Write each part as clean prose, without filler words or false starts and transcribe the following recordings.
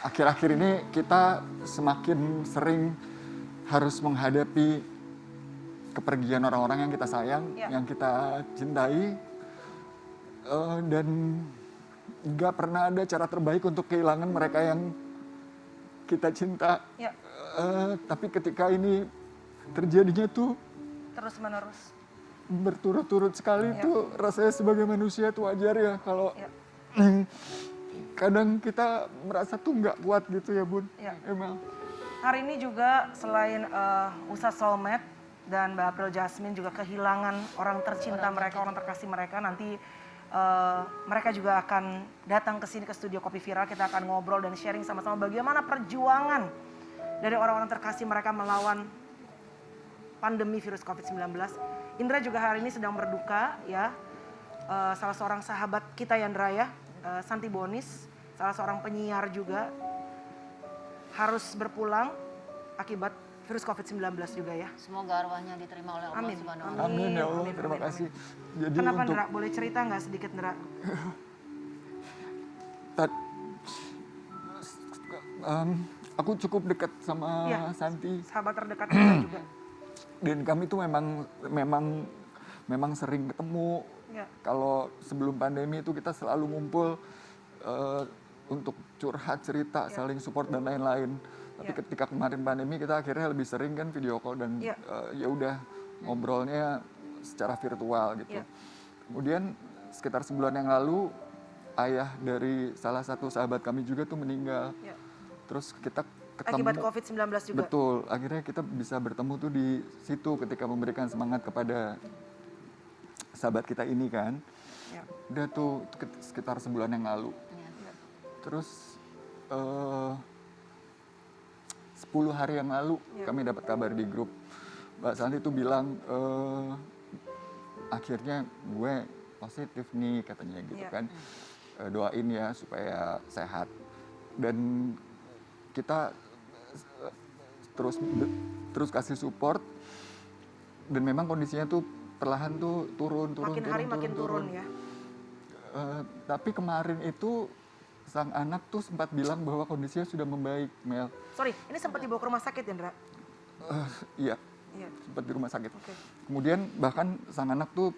akhir-akhir ini kita semakin sering harus menghadapi kepergian orang-orang yang kita sayang, yang kita cintai, dan nggak pernah ada cara terbaik untuk kehilangan mereka yang kita cinta. Tapi ketika ini terjadinya tuh terus-menerus, berturut-turut sekali tuh rasanya sebagai manusia tuh wajar ya kalau kadang kita merasa tuh nggak kuat gitu ya Bun. Emang. Hari ini juga selain Ustadz Soulmate dan Mbak April Jasmine juga kehilangan orang tercinta mereka, orang terkasih mereka. Nanti mereka juga akan datang ke sini ke studio Kopi Viral. Kita akan ngobrol dan sharing sama-sama bagaimana perjuangan dari orang-orang terkasih mereka melawan pandemi virus COVID-19. Indra juga hari ini sedang berduka ya. Salah seorang sahabat kita Yandra ya, Santi Bonis, salah seorang penyiar juga harus berpulang akibat virus COVID-19 juga ya. Semoga arwahnya diterima oleh Allah Subhanahu wa Ta'ala. Amin ya Allah, terima kasih. Jadi kenapa untuk Ndra? Boleh cerita nggak sedikit Ndra? Aku cukup dekat sama Santi. Sahabat terdekat kita juga. Dan kami tuh memang sering ketemu. Kalau sebelum pandemi itu kita selalu ngumpul untuk curhat, cerita, saling support dan lain-lain. Tapi ketika kemarin pandemi kita akhirnya lebih sering kan video call dan ya udah ngobrolnya secara virtual gitu. Kemudian sekitar sebulan yang lalu ayah dari salah satu sahabat kami juga tuh meninggal. Terus kita ketemu. Akibat COVID-19 juga. Betul, akhirnya kita bisa bertemu tuh di situ ketika memberikan semangat kepada sahabat kita ini kan. Udah tuh sekitar sebulan yang lalu. Terus 10 hari yang lalu kami dapat kabar di grup Mbak Santi tuh bilang akhirnya gue positif nih katanya gitu kan. Doain ya supaya sehat. Dan kita terus kasih support dan memang kondisinya tuh perlahan tuh turun. Makin hari makin turun ya. Tapi kemarin itu sang anak tuh sempat bilang bahwa kondisinya sudah membaik, Mel. Sorry, ini sempat dibawa ke rumah sakit ya, Ndra? Iya, sempat di rumah sakit. Kemudian bahkan sang anak tuh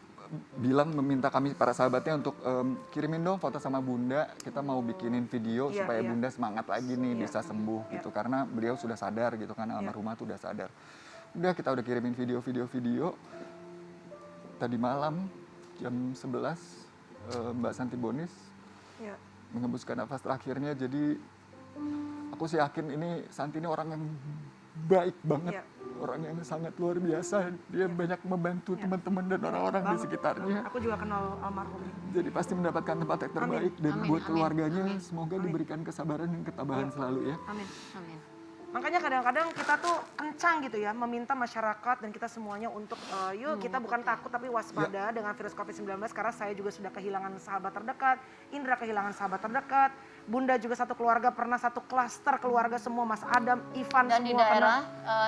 bilang meminta kami para sahabatnya untuk kirimin dong foto sama Bunda, kita mau bikinin video supaya Bunda semangat lagi nih bisa sembuh gitu, karena beliau sudah sadar gitu kan, almarhumah tuh udah sadar. Kita udah kirimin video. Tadi malam jam 11 Mbak Santi Bonis mengembuskan nafas terakhirnya. Jadi aku sih yakin ini Santi ini orang yang baik banget, orang yang sangat luar biasa. Dia banyak membantu teman-teman dan orang-orang di sekitarnya. Aku juga kenal almarhum. Jadi pasti mendapatkan tempat yang terbaik dan buat keluarganya semoga diberikan kesabaran dan ketabahan selalu ya. Amin. Makanya kadang-kadang kita tuh kencang gitu ya, meminta masyarakat dan kita semuanya untuk yuk kita bukan takut tapi waspada dengan virus COVID-19, karena saya juga sudah kehilangan sahabat terdekat, Indra kehilangan sahabat terdekat, Bunda juga satu keluarga pernah satu klaster keluarga semua, Mas Adam, Ivan dan semua di daerah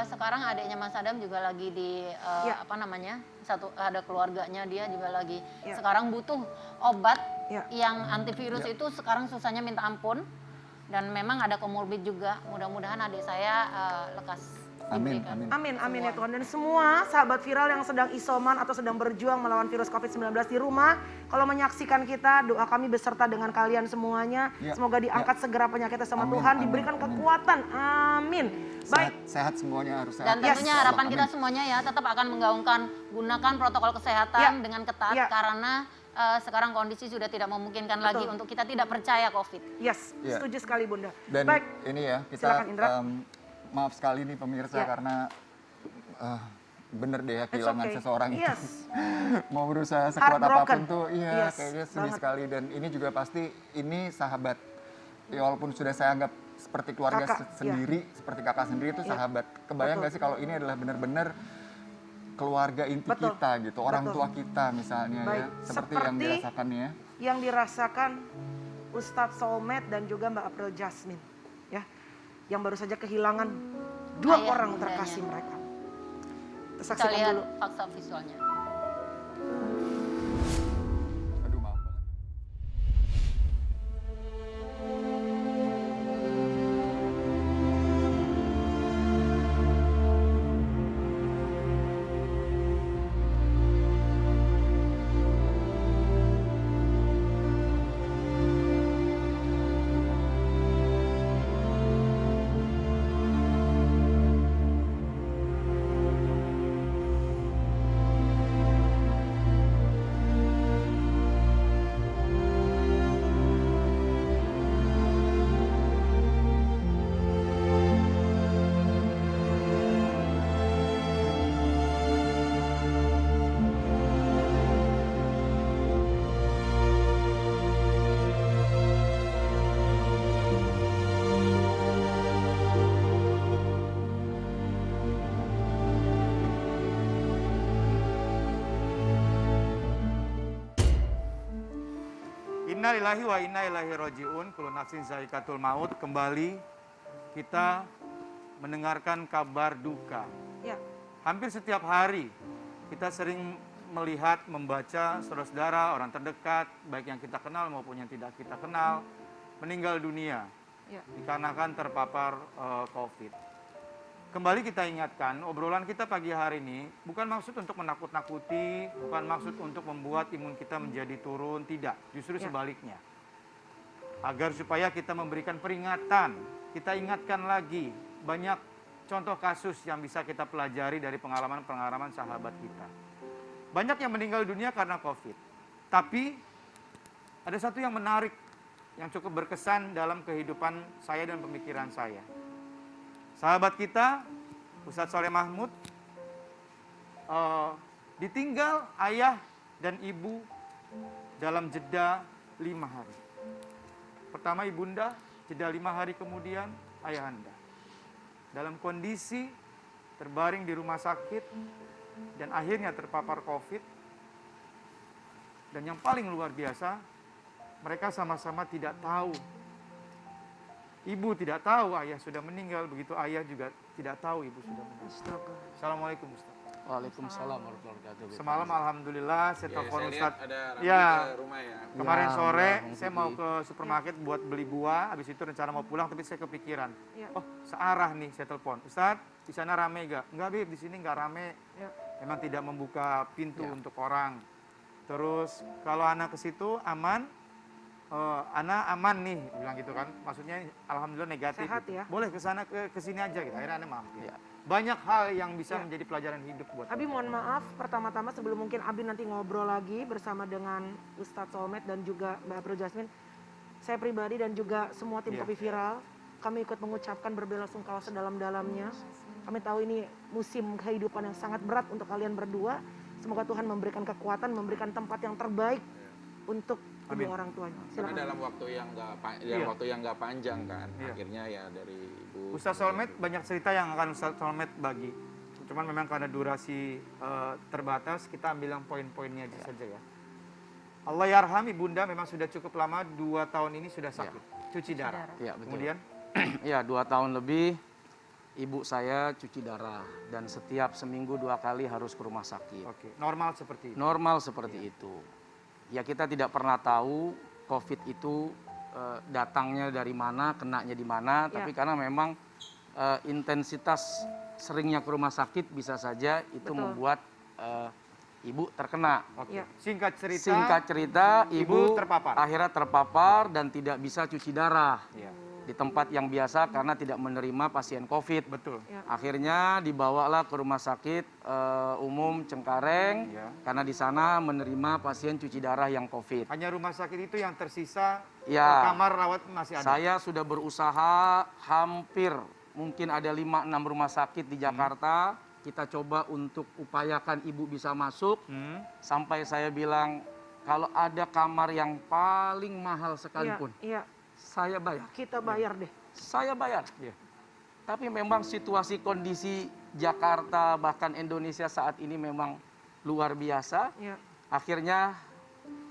sekarang adiknya Mas Adam juga lagi di ada keluarganya dia juga lagi sekarang butuh obat yang antivirus itu sekarang susahnya minta ampun. Dan memang ada komorbid juga, mudah-mudahan adik saya lekas diberikan. Amin ya Tuhan. Dan semua sahabat viral yang sedang isoman atau sedang berjuang melawan virus COVID-19 di rumah, kalau menyaksikan kita, doa kami beserta dengan kalian semuanya. Semoga diangkat segera penyakitnya sama Tuhan, diberikan kekuatan. Amin. Baik. Sehat semuanya harus sehat. Dan tentunya harapan kita semuanya ya tetap akan menggaungkan, gunakan protokol kesehatan dengan ketat karena sekarang kondisi sudah tidak memungkinkan lagi untuk kita tidak percaya COVID. Setuju sekali Bunda. Dan baik. Ini ya kita maaf sekali nih pemirsa karena bener deh ya kehilangan seseorang itu. Mau berusaha sekuat apapun tuh kayaknya sedih sekali. Dan ini juga pasti ini sahabat, ya walaupun sudah saya anggap seperti keluarga sendiri, seperti kakak sendiri itu sahabat. Kebayang gak sih kalau ini adalah benar-benar keluarga inti kita gitu, orang tua kita misalnya ya, seperti yang dirasakannya. Yang dirasakan Ustadz Soulmate dan juga Mbak April Jasmine ya, yang baru saja kehilangan 2 orang terkasih mereka. Kita lihat fakta visualnya. Innalillahi wa inna ilaihi raji'un. Kullu nafsin za'iqatul maut. Kembali kita mendengarkan kabar duka. Ya. Hampir setiap hari kita sering melihat, membaca saudara-saudara, orang terdekat, baik yang kita kenal maupun yang tidak kita kenal, meninggal dunia dikarenakan terpapar COVID. Kembali kita ingatkan, obrolan kita pagi hari ini bukan maksud untuk menakut-nakuti, bukan maksud untuk membuat imun kita menjadi turun, tidak. Justru sebaliknya. Agar supaya kita memberikan peringatan, kita ingatkan lagi banyak contoh kasus yang bisa kita pelajari dari pengalaman-pengalaman sahabat kita. Banyak yang meninggal dunia karena COVID. Tapi ada satu yang menarik, yang cukup berkesan dalam kehidupan saya dan pemikiran saya. Sahabat kita, Ustadz Soleh Mahmud, ditinggal ayah dan ibu dalam jeda 5 hari. Pertama ibunda, jeda 5 hari kemudian ayahanda. Dalam kondisi terbaring di rumah sakit dan akhirnya terpapar COVID. Dan yang paling luar biasa, mereka sama-sama tidak tahu. Ibu tidak tahu ayah sudah meninggal, begitu ayah juga tidak tahu ibu sudah meninggal. Assalamualaikum Ustaz. Waalaikumsalam warahmatullahi wabarakatuh. Semalam alhamdulillah saya telepon Ustaz. Ada Ya, ke rumah ya. kemarin Ya, sore ya, saya mau ke supermarket buat beli buah, habis itu rencana mau pulang tapi saya kepikiran. Oh, searah nih saya telepon. Ustaz, di sana rame gak? Enggak, Bib, di sini enggak rame. Memang tidak membuka pintu untuk orang. Terus kalau anak ke situ aman, anak aman nih, bilang gitu kan. Maksudnya alhamdulillah negatif. Sehat gitu. ya. Boleh ke sana ke sini aja gitu. Akhirnya anak mampir. Banyak hal yang bisa menjadi pelajaran hidup buat Abi mohon maaf, pertama-tama sebelum mungkin Abi nanti ngobrol lagi bersama dengan Ustadz Solmed dan juga Mbak Pro Jasmine, saya pribadi dan juga semua tim Kopi Viral, kami ikut mengucapkan berbela-sungkawa sedalam-dalamnya. Kami tahu ini musim kehidupan yang sangat berat untuk kalian berdua. Semoga Tuhan memberikan kekuatan, memberikan tempat yang terbaik untuk kedua orang tuanya. Karena Silakan. dalam waktu yang nggak panjang kan. Akhirnya ya dari ibu. Ustadz Solmed banyak cerita yang akan Ustadz Solmed bagi. Cuman memang karena durasi terbatas, kita ambil yang poin-poinnya aja saja ya. Allah yarham ibunda memang sudah cukup lama, 2 tahun ini sudah sakit, cuci darah. Ya, betul. Kemudian? Ya, 2 tahun lebih ibu saya cuci darah dan setiap seminggu 2 kali harus ke rumah sakit. Oke, normal seperti itu. Normal seperti itu. Ya kita tidak pernah tahu COVID itu datangnya dari mana, kenanya di mana, tapi karena memang intensitas seringnya ke rumah sakit bisa saja itu membuat ibu terkena. Oke. Singkat cerita, ibu akhirnya terpapar dan tidak bisa cuci darah di tempat yang biasa karena tidak menerima pasien COVID. Betul. Akhirnya dibawalah ke rumah sakit umum Cengkareng karena di sana menerima pasien cuci darah yang COVID. Hanya rumah sakit itu yang tersisa, Ya, kamar rawat masih ada. saya sudah berusaha hampir mungkin ada 5-6 rumah sakit di Jakarta. Kita coba untuk upayakan ibu bisa masuk. Sampai saya bilang kalau ada kamar yang paling mahal sekalipun, saya bayar. Kita bayar deh. Saya bayar. Tapi memang situasi kondisi Jakarta bahkan Indonesia saat ini memang luar biasa. Akhirnya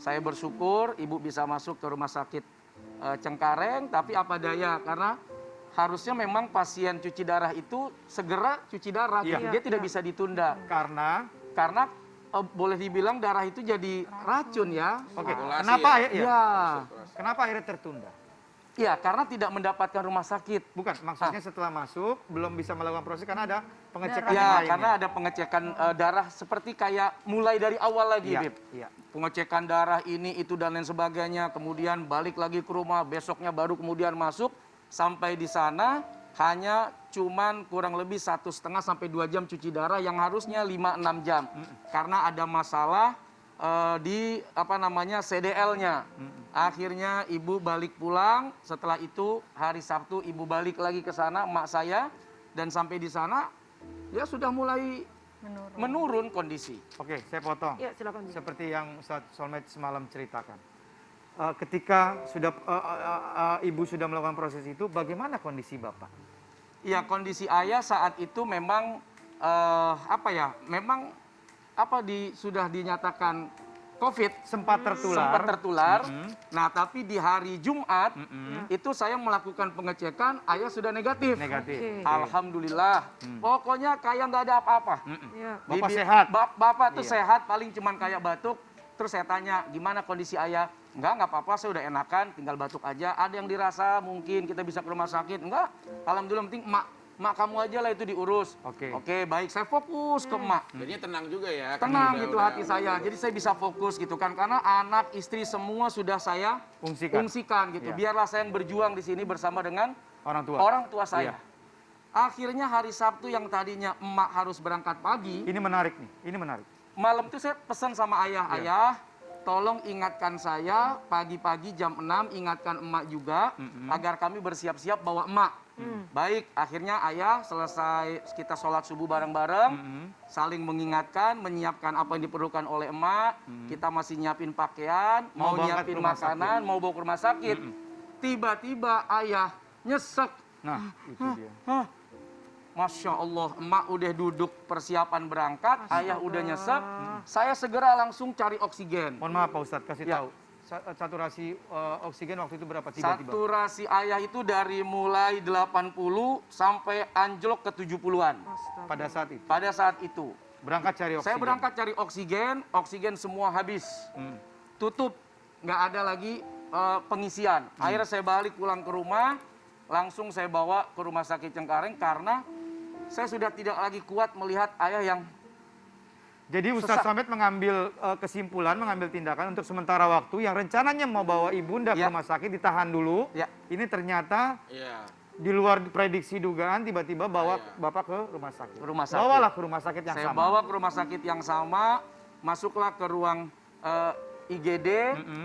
saya bersyukur ibu bisa masuk ke rumah sakit Cengkareng, tapi apa daya karena harusnya memang pasien cuci darah itu segera cuci darah, dia tidak bisa ditunda. Karena boleh dibilang darah itu jadi racun ya. Oke. Kenapa Kenapa akhirnya tertunda? Ya, karena tidak mendapatkan rumah sakit. Bukan, maksudnya setelah masuk belum bisa melakukan proses karena ada pengecekan Ya, yang lainnya. karena ada pengecekan darah seperti kayak mulai dari awal lagi, Bib. Pengecekan darah ini, itu, dan lain sebagainya. Kemudian balik lagi ke rumah, besoknya baru kemudian masuk. Sampai di sana hanya cuman kurang lebih 1,5 sampai 2 jam cuci darah yang harusnya 5-6 jam. Karena ada masalah di CDL-nya. Akhirnya ibu balik pulang, setelah itu hari Sabtu ibu balik lagi ke sana, emak saya, dan sampai di sana dia sudah mulai menurun kondisi. Oke, saya potong. Ya, silakan. Seperti yang Ustadz Solmed semalam ceritakan. Ketika sudah ibu sudah melakukan proses itu, bagaimana kondisi Bapak? Ya, kondisi ayah saat itu memang sudah dinyatakan COVID. Sempat tertular. Nah, tapi di hari Jumat itu saya melakukan pengecekan, ayah sudah negatif. Negatif. Alhamdulillah. Pokoknya kayak nggak ada apa-apa. Bapak sehat. Bapak tuh sehat, paling cuman kayak batuk. Terus saya tanya, gimana kondisi ayah? Nggak apa-apa, saya udah enakan, tinggal batuk aja. Ada yang dirasa mungkin kita bisa ke rumah sakit. Enggak, alhamdulillah, penting emak kamu aja lah itu diurus. Oke, baik, saya fokus ke emak. Jadinya tenang juga ya. Tenang gitu hati saya, jadi saya bisa fokus gitu kan. Karena anak, istri semua sudah saya fungsikan gitu. Biarlah saya yang berjuang di sini bersama dengan orang tua saya. Akhirnya hari Sabtu yang tadinya emak harus berangkat pagi. Ini menarik nih, ini menarik. Malam itu saya pesan sama ayah, ayah tolong ingatkan saya pagi-pagi jam 6, ingatkan emak juga agar kami bersiap-siap bawa emak. Baik, akhirnya ayah selesai kita sholat subuh bareng-bareng, saling mengingatkan, menyiapkan apa yang diperlukan oleh emak, kita masih nyiapin pakaian, mau nyiapin makanan, mau bawa ke rumah sakit. Tiba-tiba ayah nyesek. Nah, itu dia. Masya Allah, emak udah duduk persiapan berangkat, ayah udah nyesek, saya segera langsung cari oksigen. Mohon maaf Pak Ustadz, kasih tahu. Saturasi oksigen waktu itu berapa tiba-tiba? Saturasi ayah itu dari mulai 80 sampai anjlok ke 70-an. Pada saat itu? Pada saat itu. Berangkat cari oksigen? Saya berangkat cari oksigen semua habis. Tutup, nggak ada lagi pengisian. Akhirnya saya balik pulang ke rumah, langsung saya bawa ke rumah sakit Cengkareng karena saya sudah tidak lagi kuat melihat ayah yang Jadi Ustadz Somad mengambil kesimpulan, mengambil tindakan untuk sementara waktu yang rencananya mau bawa ibunda ke rumah sakit ditahan dulu. Ini ternyata di luar prediksi dugaan tiba-tiba bawa Bapak ke rumah sakit. Bawalah ke rumah sakit yang sama. Saya bawa ke rumah sakit yang sama, masuklah ke ruang IGD.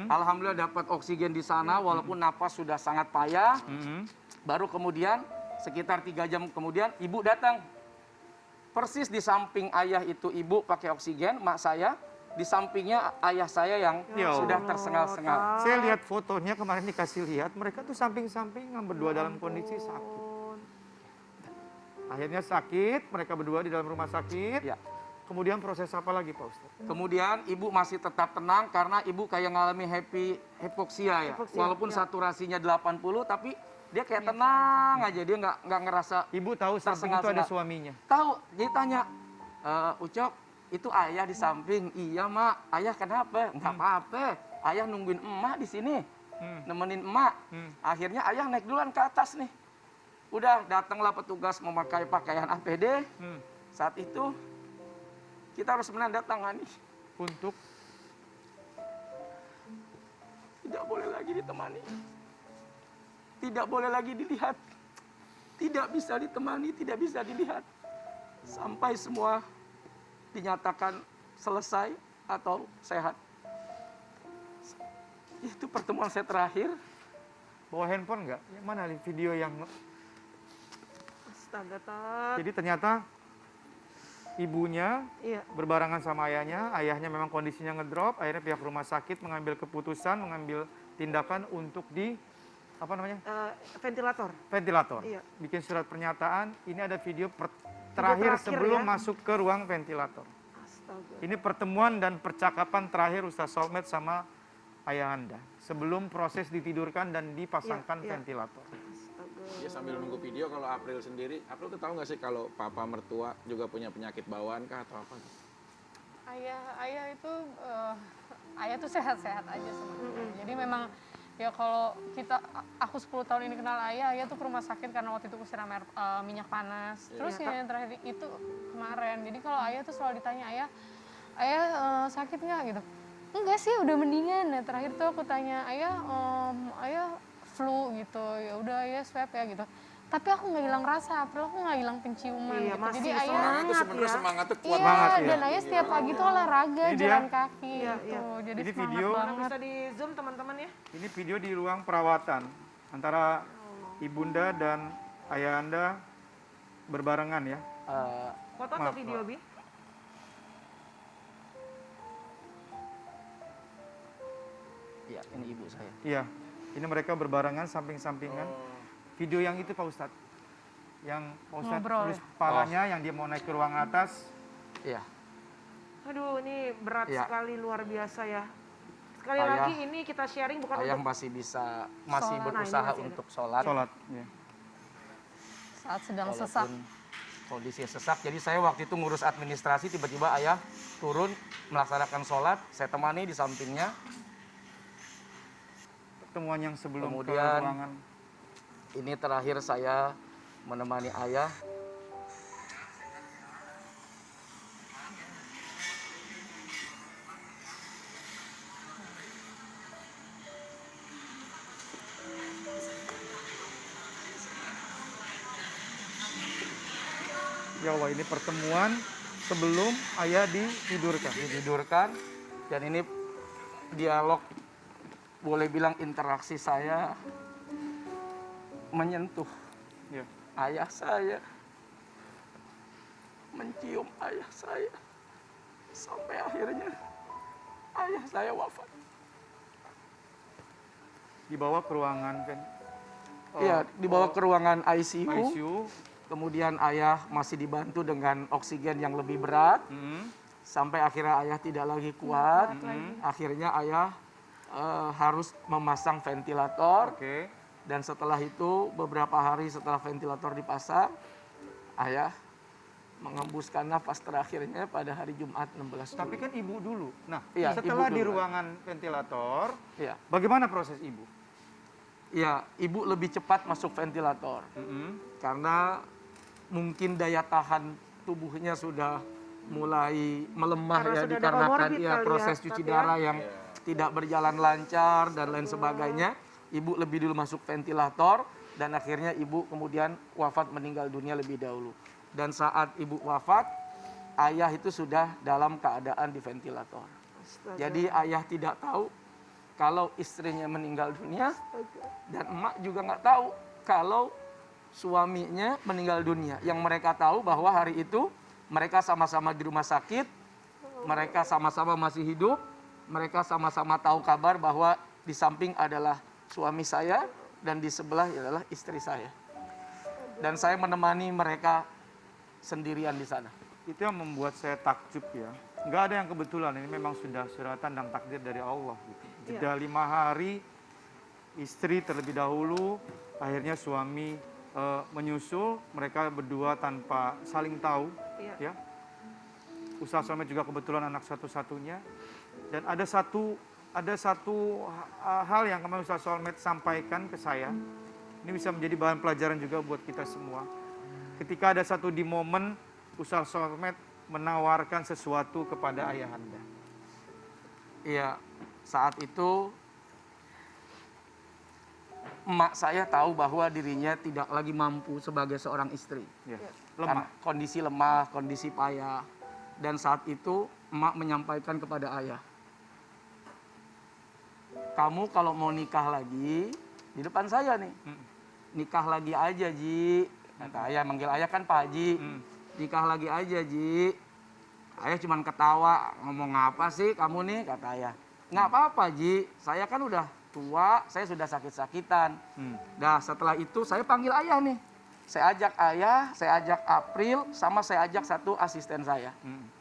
Alhamdulillah dapat oksigen di sana walaupun napas sudah sangat payah. Baru kemudian sekitar 3 jam kemudian ibu datang. Persis di samping ayah itu ibu pakai oksigen, mak saya. Di sampingnya ayah saya yang sudah tersengal-sengal. Saya lihat fotonya kemarin dikasih lihat, mereka tuh samping-sampingan berdua dalam kondisi sakit. Akhirnya sakit, mereka berdua di dalam rumah sakit. Kemudian proses apa lagi Pak Ustadz? Kemudian ibu masih tetap tenang karena ibu kayak ngalami hipoksia ya. Walaupun saturasinya 80 tapi dia kayak tenang aja, dia nggak ngerasa. Ibu tahu samping itu ada suaminya? Tahu, jadi tanya, Ucok, itu ayah di samping. Iya mak, ayah kenapa? Nggak apa-apa, ayah nungguin emak di sini, nemenin emak. Akhirnya ayah naik duluan ke atas nih. Udah datanglah petugas memakai pakaian APD. Saat itu kita harus menandatangani untuk tidak boleh lagi ditemani. Tidak boleh lagi dilihat, tidak bisa ditemani, tidak bisa dilihat. Sampai semua dinyatakan selesai atau sehat. Itu pertemuan saya terakhir. Bawa handphone nggak? Mana nih video yang... Astaga, Tat. Jadi ternyata ibunya berbarengan sama ayahnya. Ayahnya memang kondisinya ngedrop. Akhirnya pihak rumah sakit mengambil keputusan, mengambil tindakan untuk apa namanya? Ventilator. Bikin surat pernyataan. Ini ada video terakhir sebelum masuk ke ruang ventilator. Astaga. Ini pertemuan dan percakapan terakhir Ustadz Somad sama ayah Anda sebelum proses ditidurkan dan dipasangkan ventilator. Ya sambil nunggu video, kalau April sendiri, April tuh tahu nggak sih kalau papa mertua juga punya penyakit bawaan kah atau apa? Ayah itu ayah tuh sehat-sehat aja sebenarnya. Jadi memang ya kalau aku 10 tahun ini kenal ayah tuh ke rumah sakit karena waktu itu kusiram minyak panas. Terus yang terakhir itu kemarin. Jadi kalau ayah tuh selalu ditanya, ayah sakit nggak gitu? Enggak sih, udah mendingan. Nah, terakhir tuh aku tanya, ayah flu gitu. Ya udah ayah swab ya gitu. Tapi aku nggak hilang rasa, April aku nggak hilang penciuman gitu. Jadi ayah semangatnya kuat banget ya. Dan ayah setiap pagi tuh olahraga, jalan kaki gitu. Jadi ini semangat video banget. Bisa di zoom teman-teman ya. Ini video di ruang perawatan antara ibunda dan ayah Anda berbarengan ya. Foto atau video, Bi? Iya, ini ibu saya. Iya, ini mereka berbarengan samping-sampingan. Video yang itu Pak Ustadz, yang Pak Ustadz tulis kepalanya, yang dia mau naik ke ruang atas. Iya. Aduh, ini berat Ya. sekali, luar biasa ya. Sekali Ayah- lagi ini kita sharing bukan Ayah untuk masih Sholat. berusaha Nah, ini masih untuk sholat. Sholat. Ya. Saat sedang sesak. Walaupun kondisi sesak. Jadi saya waktu itu ngurus administrasi, tiba-tiba ayah turun melaksanakan sholat, saya temani di sampingnya. Pertemuan yang sebelum ke Kemudian ruangan. ini terakhir saya menemani ayah. Ya Allah, ini pertemuan sebelum ayah ditidurkan. Ditidurkan, dan ini dialog, boleh bilang interaksi saya menyentuh Ya. ayah saya, mencium ayah saya, sampai akhirnya ayah saya wafat. Dibawa ke ruangan kan. Iya, dibawa ke ruangan ICU. ICU. Kemudian ayah masih dibantu dengan oksigen yang lebih berat, sampai akhirnya ayah tidak lagi kuat. Akhirnya ayah harus memasang ventilator. Oke. Dan setelah itu, beberapa hari setelah ventilator dipasang, ayah mengembuskan nafas terakhirnya pada hari Jumat 16 Juli. Tapi kan ibu dulu. Nah, Iya, setelah ibu di dulu. ruangan ventilator, Iya, bagaimana proses ibu? iya, ibu lebih cepat masuk ventilator karena mungkin daya tahan tubuhnya sudah mulai melemah Karena ya, sudah ada dikarenakan comorbid ya kali proses ya, cuci Tat, ya. darah yang tidak berjalan lancar dan lain sebagainya. Ibu lebih dulu masuk ventilator dan akhirnya ibu kemudian wafat, meninggal dunia lebih dahulu. Dan saat ibu wafat, ayah itu sudah dalam keadaan di ventilator. Jadi ayah tidak tahu kalau istrinya meninggal dunia, dan emak juga nggak tahu kalau suaminya meninggal dunia. Yang mereka tahu bahwa hari itu mereka sama-sama di rumah sakit, mereka sama-sama masih hidup, mereka sama-sama tahu kabar bahwa di samping adalah suami saya dan di sebelah adalah istri saya. Dan saya menemani mereka sendirian di sana. Itu yang membuat saya takjub ya. Nggak ada yang kebetulan, ini memang sudah suratan dan takdir dari Allah. Gitu. Jeda 5 hari, istri terlebih dahulu, akhirnya suami menyusul, mereka berdua tanpa saling tahu. Ya. Ustaz Somad juga kebetulan anak satu-satunya. Dan ada satu hal yang kemarin Ustaz Somad sampaikan ke saya. Ini bisa menjadi bahan pelajaran juga buat kita semua. Ketika ada satu di momen Ustaz Somad menawarkan sesuatu kepada ayahanda. Iya, saat itu emak saya tahu bahwa dirinya tidak lagi mampu sebagai seorang istri. Ya. Karena Lemah. kondisi lemah, kondisi payah. Dan saat itu emak menyampaikan kepada ayah, kamu kalau mau nikah lagi, di depan saya nih, nikah lagi aja Ji. Kata ayah, manggil ayah kan Pak Haji. Nikah lagi aja Ji. Ayah cuman ketawa, ngomong apa sih kamu nih, kata ayah. Nggak apa-apa Ji, saya kan udah tua, saya sudah sakit-sakitan. Nah setelah itu saya panggil ayah nih. Saya ajak ayah, saya ajak April, sama saya ajak satu asisten saya.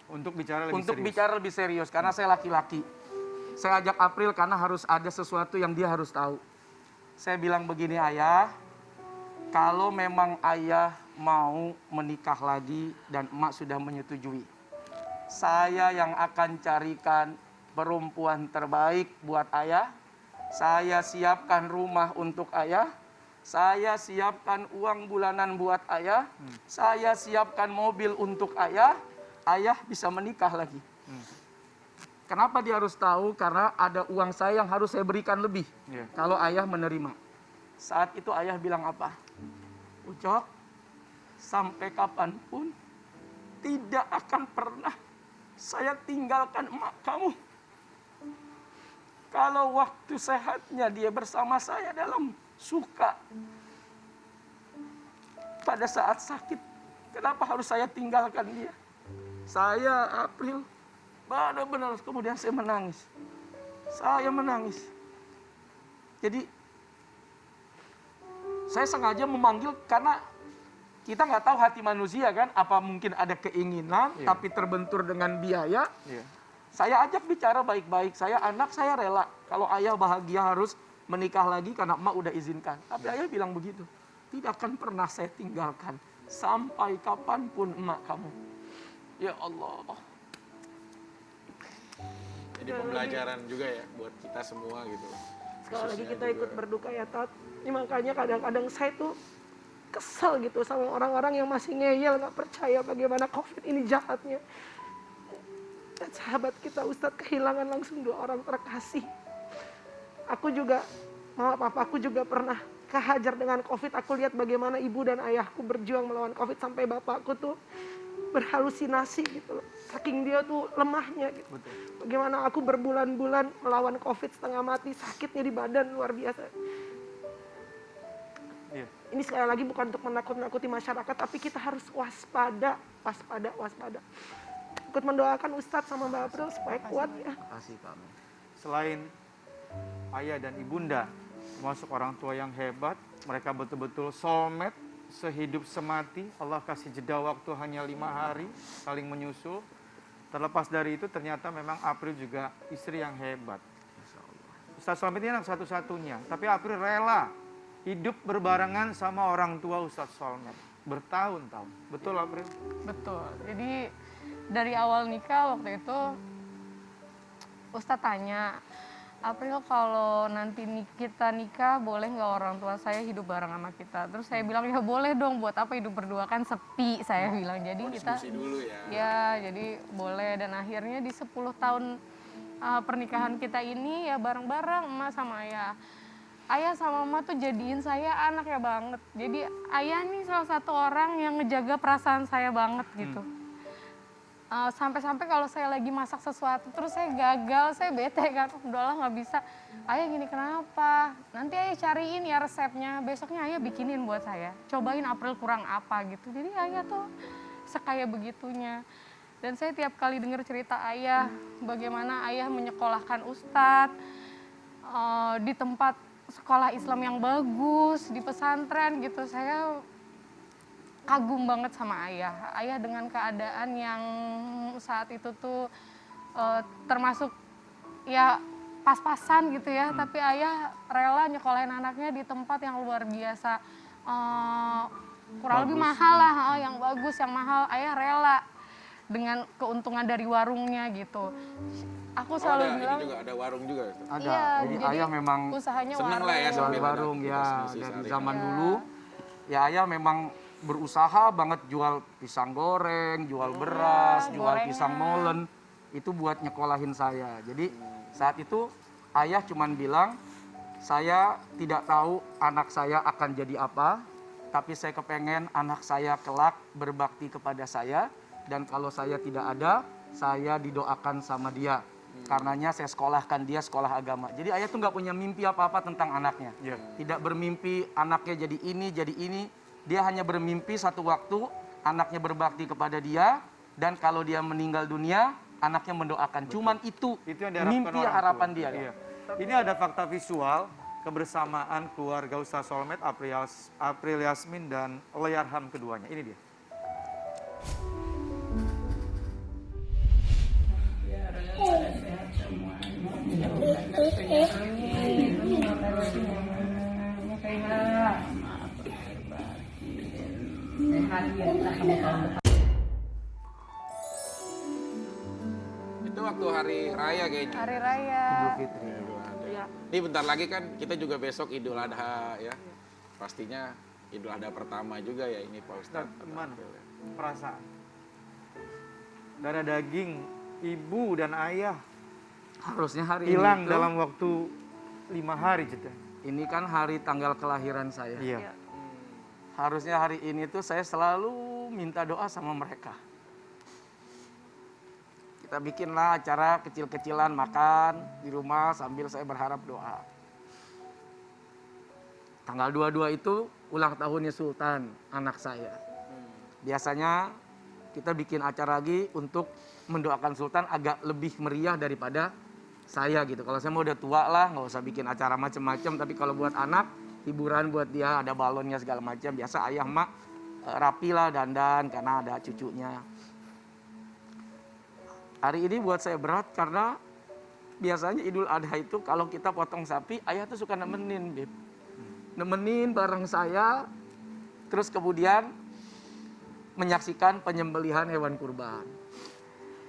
Untuk bicara lebih Untuk serius. bicara lebih serius, karena saya laki-laki. Saya ajak April karena harus ada sesuatu yang dia harus tahu. Saya bilang begini ayah, kalau memang ayah mau menikah lagi dan emak sudah menyetujui, saya yang akan carikan perempuan terbaik buat ayah. Saya siapkan rumah untuk ayah. Saya siapkan uang bulanan buat ayah. Saya siapkan mobil untuk ayah. Ayah bisa menikah lagi. Kenapa dia harus tahu? Karena ada uang saya yang harus saya berikan lebih. Kalau ayah menerima. Saat itu ayah bilang apa? Ucok, sampai kapanpun tidak akan pernah saya tinggalkan emak kamu. Kalau waktu sehatnya dia bersama saya dalam suka, pada saat sakit, kenapa harus saya tinggalkan dia? Saya, April, benar-benar kemudian saya menangis. Saya menangis. Jadi, saya sengaja memanggil karena kita nggak tahu hati manusia kan, apa mungkin ada keinginan Iya. tapi terbentur dengan biaya. Iya. Saya ajak bicara baik-baik, anak saya rela kalau ayah bahagia harus menikah lagi karena emak udah izinkan. Tapi ayah bilang begitu, tidak akan pernah saya tinggalkan sampai kapanpun emak kamu. Ya Allah. Jadi pembelajaran juga ya buat kita semua gitu. Sekali lagi Khususnya kita juga. ikut berduka ya Tat. Ini makanya kadang-kadang saya tuh kesel gitu sama orang-orang yang masih ngeyel, nggak percaya bagaimana COVID ini jahatnya. Dan sahabat kita Ustadz kehilangan langsung 2 orang terkasih. Aku juga, maaf aku juga pernah kehajar dengan COVID. Aku lihat bagaimana ibu dan ayahku berjuang melawan COVID sampai bapakku tuh berhalusinasi gitu loh. Saking dia tuh lemahnya gitu. Betul. Bagaimana aku berbulan-bulan melawan COVID setengah mati, sakitnya di badan luar biasa. Iya. Ini sekali lagi bukan untuk menakut-nakuti masyarakat, tapi kita harus waspada. Ikut mendoakan Ustadz sama Mbak April supaya kuat ya. Kasih kami. Selain ayah dan ibunda, termasuk orang tua yang hebat, mereka betul-betul soulmate, sehidup semati. Allah kasih jeda waktu hanya 5 hari, saling menyusul. Terlepas dari itu, ternyata memang April juga istri yang hebat. Ustaz Solmed ini anak satu-satunya, tapi April rela hidup berbarengan sama orang tua Ustaz Solmed bertahun-tahun. Betul April? Betul. Jadi dari awal nikah waktu itu Ustadz tanya, April kalau nanti kita nikah boleh nggak orang tua saya hidup bareng sama kita? Terus saya bilang ya boleh dong, buat apa hidup berdua kan sepi, saya bilang. Jadi kita Diskusi dulu ya. ya jadi boleh, dan akhirnya di 10 tahun pernikahan kita ini ya bareng-bareng emak sama ayah. Ayah sama emak tuh jadiin saya anaknya banget. Jadi ayah nih salah satu orang yang ngejaga perasaan saya banget gitu. Sampai-sampai kalau saya lagi masak sesuatu terus saya gagal, saya bete kan, udahlah nggak bisa. Ayah gini kenapa? Nanti ayah cariin ya resepnya, besoknya ayah bikinin buat saya. Cobain April kurang apa gitu. Jadi ayah tuh sekaya begitunya. Dan saya tiap kali dengar cerita ayah, bagaimana ayah menyekolahkan Ustadz di tempat sekolah Islam yang bagus, di pesantren gitu. Saya kagum banget sama ayah. Ayah dengan keadaan yang saat itu tuh termasuk ya pas-pasan gitu ya. Tapi ayah rela nyekolahin anaknya di tempat yang luar biasa. Kurang lebih mahal lah, yang bagus, yang mahal. Ayah rela dengan keuntungan dari warungnya gitu. Aku selalu bilang ini juga ada warung juga. Ada. iya, Jadi ayah memang usahanya seneng lah ya jual sambil warung ada ya bisnis dari sehari-hari. zaman dulu. Ya ayah memang berusaha banget jual pisang goreng, jual beras, jual gorengan. pisang molen. Itu buat nyekolahin saya. Jadi saat itu ayah cuman bilang, saya tidak tahu anak saya akan jadi apa, tapi saya kepengen anak saya kelak berbakti kepada saya, dan kalau saya tidak ada, saya didoakan sama dia. Karenanya saya sekolahkan dia sekolah agama. Jadi ayah tuh nggak punya mimpi apa-apa tentang anaknya. Iya. Tidak bermimpi anaknya jadi ini. Dia hanya bermimpi satu waktu anaknya berbakti kepada dia, dan kalau dia meninggal dunia, anaknya mendoakan. Cuman itu Itu yang diharapkan mimpi orang harapan tua. dia. Iya. Ini ada fakta visual kebersamaan keluarga Ustaz Solmed, April Yasmin dan Allahyarham keduanya. Ini dia. Itu waktu hari raya kayaknya. hari raya. Idul Fitri. Idul Adha. Iya. Ini bentar lagi kan kita juga besok Idul Adha ya. Pastinya Idul Adha pertama juga ya ini Pak Ustaz, Ustadz. gimana perasaan? Darah daging ibu dan ayah Harusnya hari hilang ini tuh, dalam waktu 5 hari jeda. ini kan hari tanggal kelahiran saya. Iya. Harusnya hari ini tuh saya selalu minta doa sama mereka. Kita bikinlah acara kecil-kecilan makan di rumah sambil saya berharap doa. Tanggal 22 itu ulang tahunnya Sultan, anak saya. Biasanya kita bikin acara lagi untuk mendoakan Sultan agak lebih meriah daripada saya gitu. Kalau saya mau udah tua lah, nggak usah bikin acara macem-macem. Tapi kalau buat anak, hiburan buat dia, ada balonnya segala macam. Biasa ayah mak rapi lah, dandan karena ada cucunya. Hari ini buat saya berat karena biasanya Idul Adha itu kalau kita potong sapi, ayah tuh suka nemenin, Beb. Nemenin bareng saya, terus kemudian menyaksikan penyembelihan hewan kurban.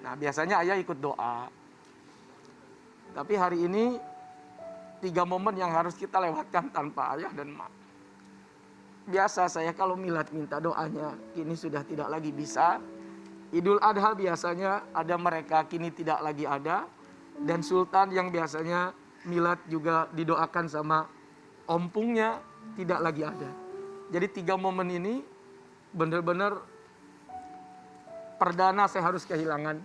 Nah, biasanya ayah ikut doa. Tapi hari ini 3 momen yang harus kita lewatkan tanpa ayah dan mak. Biasa saya kalau milad minta doanya, kini sudah tidak lagi bisa. Idul Adha biasanya ada mereka, kini tidak lagi ada. Dan Sultan yang biasanya milad juga didoakan sama ompungnya, tidak lagi ada. Jadi 3 momen ini benar-benar perdana saya harus kehilangan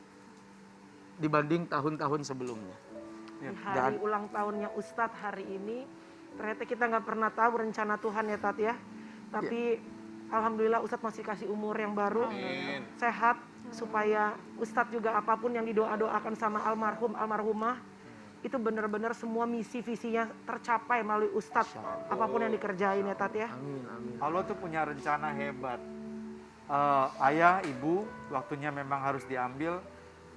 dibanding tahun-tahun sebelumnya. Di hari ulang tahunnya Ustadz hari ini, ternyata kita nggak pernah tahu rencana Tuhan ya Tat ya. Tapi Alhamdulillah Ustadz masih kasih umur yang baru, sehat, supaya Ustadz juga apapun yang didoa-doakan sama almarhum, almarhumah, itu benar-benar semua misi visinya tercapai melalui Ustadz, apapun yang dikerjain ya Tat ya. Amin, amin. Allah tuh punya rencana hebat. Ayah, ibu, waktunya memang harus diambil,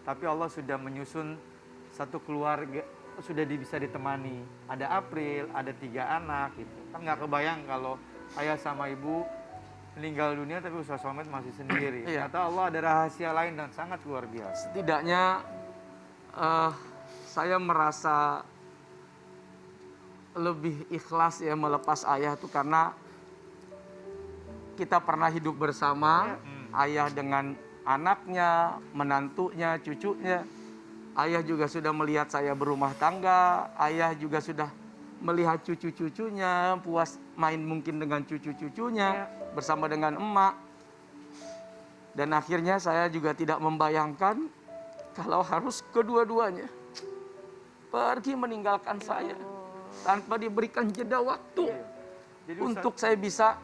tapi Allah sudah menyusun satu keluarga, sudah bisa ditemani. Ada April, ada 3 anak gitu. Kan nggak kebayang kalau ayah sama ibu meninggal dunia tapi Ustaz Somad masih sendiri. Iya. Ternyata Allah ada rahasia lain dan sangat luar biasa. Setidaknya saya merasa lebih ikhlas ya melepas ayah itu karena kita pernah hidup bersama, ayah dengan anaknya, menantunya, cucunya. Ayah juga sudah melihat saya berumah tangga, ayah juga sudah melihat cucu-cucunya, puas main mungkin dengan cucu-cucunya, bersama dengan emak. Dan akhirnya saya juga tidak membayangkan kalau harus kedua-duanya pergi meninggalkan saya tanpa diberikan jeda waktu. Jadi untuk saya bisa,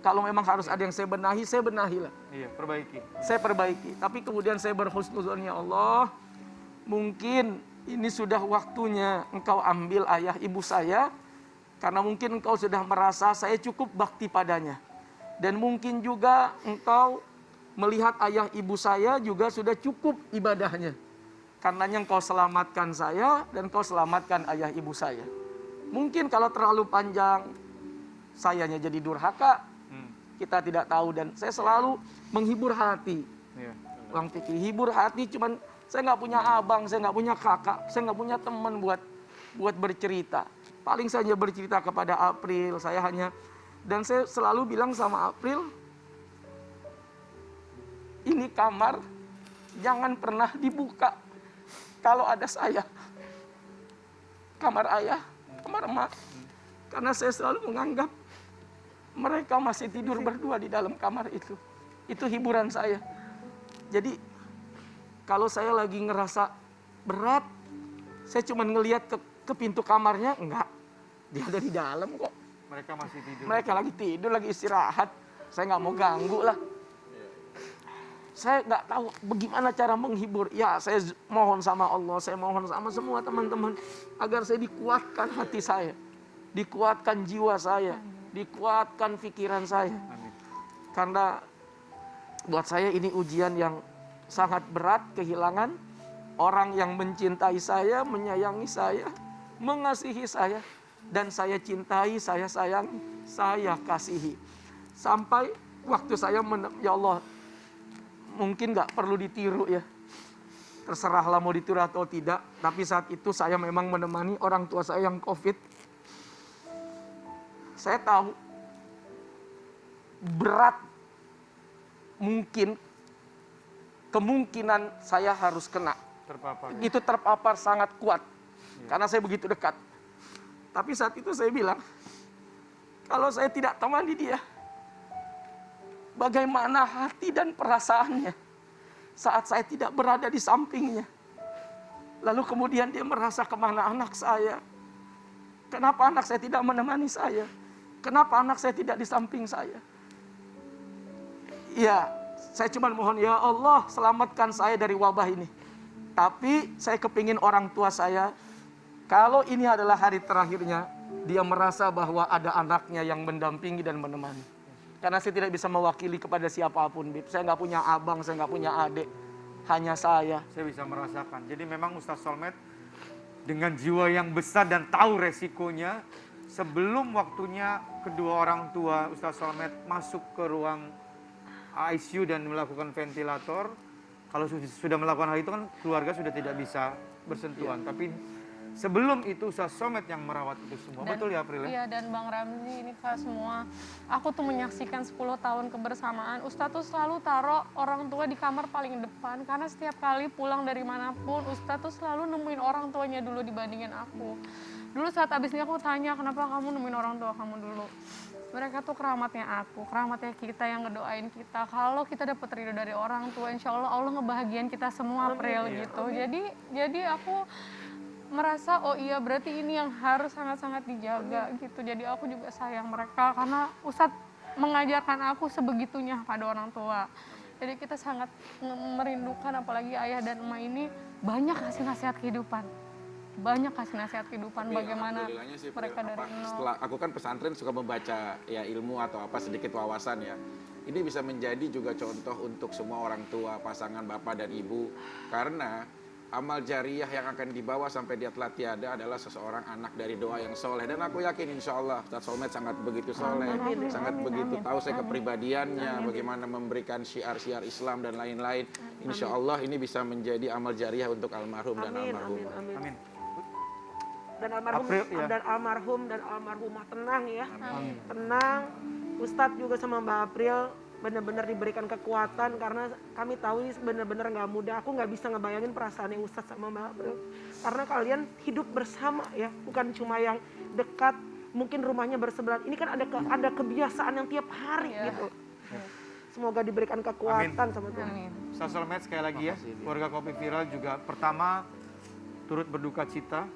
kalau memang harus ada yang saya benahi lah. Iya, perbaiki. Saya perbaiki. Tapi kemudian saya berhusnuzon, ya Allah, mungkin ini sudah waktunya Engkau ambil ayah ibu saya, karena mungkin Engkau sudah merasa saya cukup bakti padanya. Dan mungkin juga Engkau melihat ayah ibu saya juga sudah cukup ibadahnya. Karenanya Engkau selamatkan saya dan Engkau selamatkan ayah ibu saya. Mungkin kalau terlalu panjang, sayanya jadi durhaka, kita tidak tahu. Dan saya selalu menghibur hati. Bang Fikri, hibur hati, cuman saya nggak punya abang, saya nggak punya kakak, saya nggak punya teman buat bercerita. Paling saja bercerita kepada April, saya hanya, dan saya selalu bilang sama April, ini kamar jangan pernah dibuka kalau ada saya. Kamar ayah, kamar emak. Karena saya selalu menganggap mereka masih tidur berdua di dalam kamar itu. Itu hiburan saya. Jadi kalau saya lagi ngerasa berat, saya cuma ngelihat ke pintu kamarnya, enggak. Dia ada di dalam kok. Mereka masih tidur. Mereka lagi tidur, lagi istirahat. Saya nggak mau ganggu lah. Saya nggak tahu bagaimana cara menghibur. Ya, saya mohon sama Allah, saya mohon sama semua teman-teman agar saya dikuatkan hati saya, dikuatkan jiwa saya, dikuatkan pikiran saya. Karena buat saya ini ujian yang sangat berat, kehilangan orang yang mencintai saya, menyayangi saya, mengasihi saya, dan saya cintai, saya sayangi, saya kasihi. Sampai waktu saya ya Allah, mungkin nggak perlu ditiru ya. Terserahlah mau ditiru atau tidak. Tapi saat itu saya memang menemani orang tua saya yang COVID. Saya tahu berat, mungkin kemungkinan saya harus kena. Terpapar. Itu terpapar sangat kuat. Karena saya begitu dekat. Tapi saat itu saya bilang, kalau saya tidak temani dia, bagaimana hati dan perasaannya saat saya tidak berada di sampingnya. Lalu kemudian dia merasa kemana anak saya. Kenapa anak saya tidak menemani saya? Kenapa anak saya tidak di samping saya? Ya, saya cuma mohon, ya Allah selamatkan saya dari wabah ini. Tapi saya kepingin orang tua saya, kalau ini adalah hari terakhirnya, dia merasa bahwa ada anaknya yang mendampingi dan menemani. Karena saya tidak bisa mewakili kepada siapapun, Bib. Saya nggak punya abang, saya nggak punya adik. Hanya saya. Saya bisa merasakan. Jadi memang Ustadz Solmed dengan jiwa yang besar dan tahu resikonya, sebelum waktunya kedua orang tua Ustadz Solmed masuk ke ruang ICU dan melakukan ventilator, kalau sudah melakukan hal itu kan keluarga sudah tidak bisa bersentuhan. Tapi sebelum itu Ustadz Solmed yang merawat itu semua. Betul ya April? Iya, dan Bang Ramzi ini Kak semua. Aku tuh menyaksikan 10 tahun kebersamaan. Ustadz tuh selalu taruh orang tua di kamar paling depan. Karena setiap kali pulang dari manapun, Ustadz tuh selalu nemuin orang tuanya dulu dibandingin aku. Dulu saat abis ini aku tanya, kenapa kamu nemuin orang tua kamu dulu? Mereka tuh keramatnya aku, keramatnya kita yang ngedoain kita. Kalau kita dapat ridho dari orang tua, insya Allah Allah ngebahagiain kita semua April gitu. Jadi aku merasa oh iya berarti ini yang harus sangat-sangat dijaga gitu. Jadi aku juga sayang mereka karena Ustadz mengajarkan aku sebegitunya pada orang tua. Jadi kita sangat merindukan, apalagi ayah dan emak ini banyak kasih nasihat kehidupan. Banyak kasih nasihat kehidupan bagaimana sih, mereka dari nol. Setelah aku kan pesantren suka membaca ya ilmu atau apa sedikit wawasan ya. Ini bisa menjadi juga contoh untuk semua orang tua, pasangan bapak dan ibu, karena amal jariah yang akan dibawa sampai dia telah tiada adalah seseorang anak dari doa yang soleh. Dan aku yakin insya Allah Ustadz Solmed sangat begitu soleh, sangat begitu tahu saya kepribadiannya, bagaimana memberikan syiar-syiar Islam dan lain-lain. Insya Allah ini bisa menjadi amal jariah untuk almarhum dan almarhumah. Amin. Dan almarhum April, ya. dan almarhum dan almarhumah tenang ya. Tenang. Ustadz juga sama Mbak April benar-benar diberikan kekuatan karena kami tahu ini benar-benar nggak mudah. Aku nggak bisa ngebayangin perasaannya Ustadz sama Mbak April. Karena kalian hidup bersama ya, bukan cuma yang dekat, mungkin rumahnya bersebelahan. Ini kan ada kebiasaan yang tiap hari gitu. Semoga diberikan kekuatan sama Tuhan. Ustadz Solmed sekali lagi ya, keluarga Kopi Viral juga pertama turut berduka cita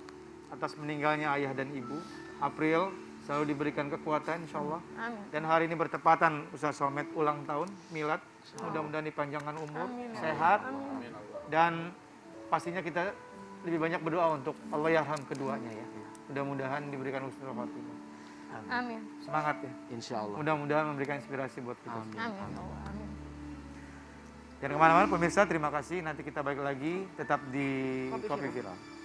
atas meninggalnya ayah dan ibu. April selalu diberikan kekuatan insya Allah. Dan hari ini bertepatan Ustadz Solmed ulang tahun milad. Mudah-mudahan dipanjangkan umur, sehat. Dan pastinya kita lebih banyak berdoa untuk Allah yarham keduanya ya. Mudah-mudahan diberikan husnul khotimah. Amin. Semangat ya. Insya Allah. Mudah-mudahan memberikan inspirasi buat kita. Amin. Amin. Jangan kemana-mana pemirsa, terima kasih. Nanti kita balik lagi tetap di Kopi Viral.